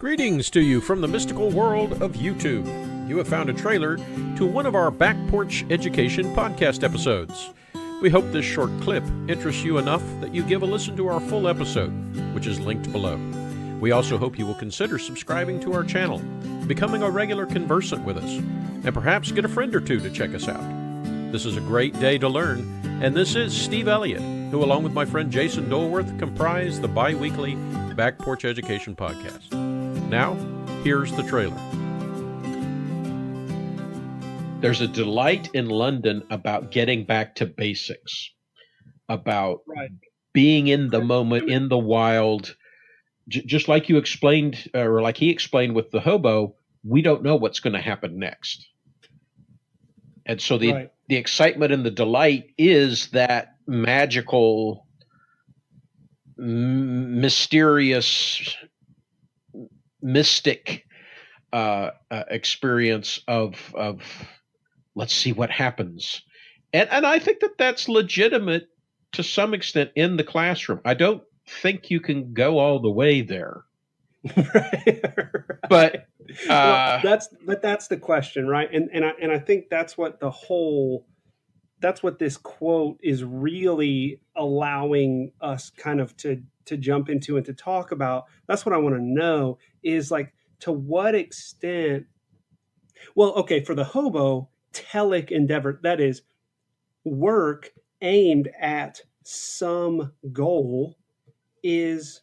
Greetings to you from the mystical world of YouTube. You have found a trailer to one of our Backporch Education Podcast episodes. We hope this short clip interests you enough that you give a listen to our full episode, which is linked below. We also hope you will consider subscribing to our channel, becoming a regular conversant with us, and perhaps get a friend or two to check us out. This is a great day to learn, and this is Steve Elliott, who along with my friend Jason Dolworth comprise the bi-weekly Backporch Education Podcast. Now, here's the trailer. There's a delight in London about getting back to basics, about being in the moment, in the wild. Just like you explained, or like he explained with the hobo, we don't know what's going to happen next. And so the excitement and the delight is that magical, mysterious, mystic experience of let's see what happens. And I think that that's legitimate to some extent in the classroom. I don't think you can go all the way there. But well, that's the question, right? And I think that's what this quote is really allowing us kind of to jump into and to talk about. That's what I want to know is, like, to what extent, well, okay, for the hobo, Telic endeavor, that is work aimed at some goal, is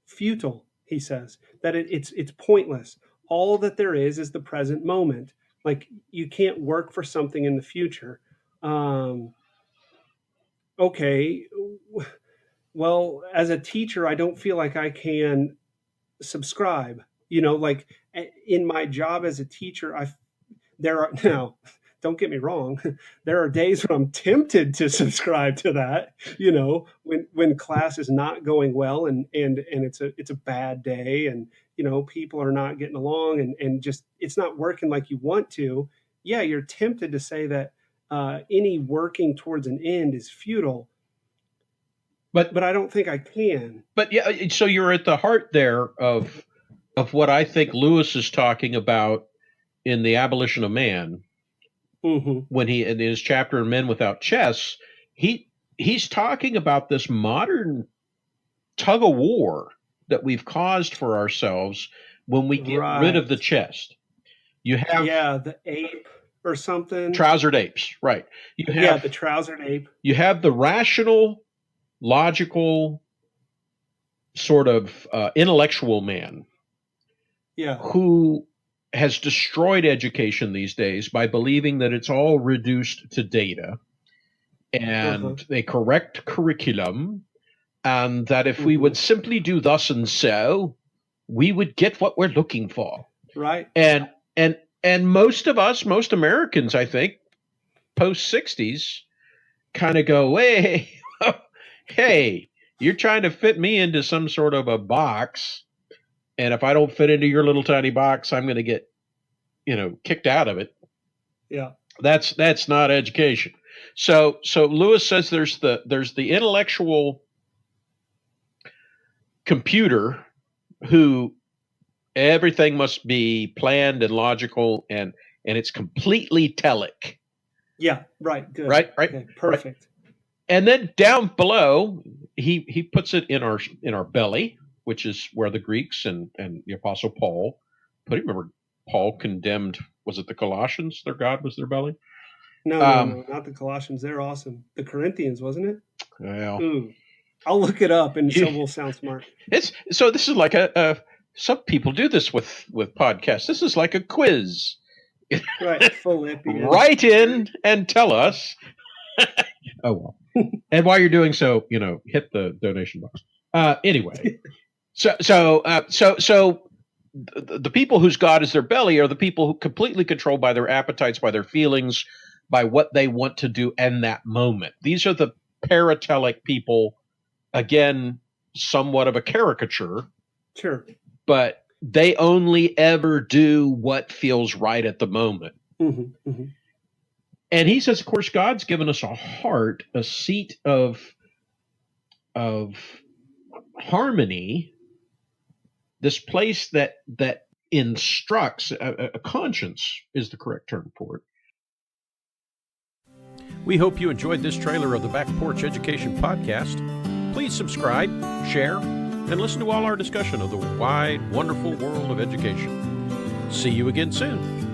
futile. He says that it's pointless. All that there is the present moment. Like, you can't work for something in the future. Okay, well, as a teacher, I don't feel like I can subscribe. You know, like in my job as a teacher, now, don't get me wrong, there are days when I'm tempted to subscribe to that, you know, when class is not going well and it's a bad day and, you know, people are not getting along and just it's not working like you want to. Yeah, you're tempted to say that any working towards an end is futile. But I don't think I can. But yeah, so you're at the heart there of what I think Lewis is talking about in The Abolition of Man. Mm-hmm. When he, in his chapter in Men Without Chess, he's talking about this modern tug of war that we've caused for ourselves when we get rid of the chest. You have the ape or something. Trousered apes, right? You have the trousered ape. You have the rational, logical, sort of intellectual man, who has destroyed education these days by believing that it's all reduced to data and a correct curriculum, and that if we would simply do thus and so, we would get what we're looking for. Right. And most of us, most Americans, I think, post-60s, kind of go, hey, you're trying to fit me into some sort of a box. And if I don't fit into your little tiny box, I'm going to get, kicked out of it. Yeah, that's not education. So Lewis says there's the intellectual computer who everything must be planned and logical, and it's completely telic. Yeah, right. Good. Right. Okay, perfect. Right. And then down below, he puts it in our belly, which is where the Greeks and the Apostle Paul put it. Remember, Paul condemned, was it the Colossians? Their God was their belly? No, not the Colossians. They're awesome. The Corinthians, wasn't it? Well, I'll look it up, and so we'll sound smart. So this is like some people do this with podcasts. This is like a quiz. Right, Philippians. Write in and tell us. Oh, well. And while you're doing so, hit the donation box. Anyway, so the people whose God is their belly are the people who completely controlled by their appetites, by their feelings, by what they want to do in that moment. These are the paratelic people. Again, somewhat of a caricature. Sure. But they only ever do what feels right at the moment. Mm-hmm, mm-hmm. And he says, of course, God's given us a heart, a seat of harmony this place that instructs, a conscience is the correct term for it. We hope you enjoyed this trailer of the Backporch Education Podcast. Please subscribe, share, and listen to all our discussion of the wide, wonderful world of education. See you again soon.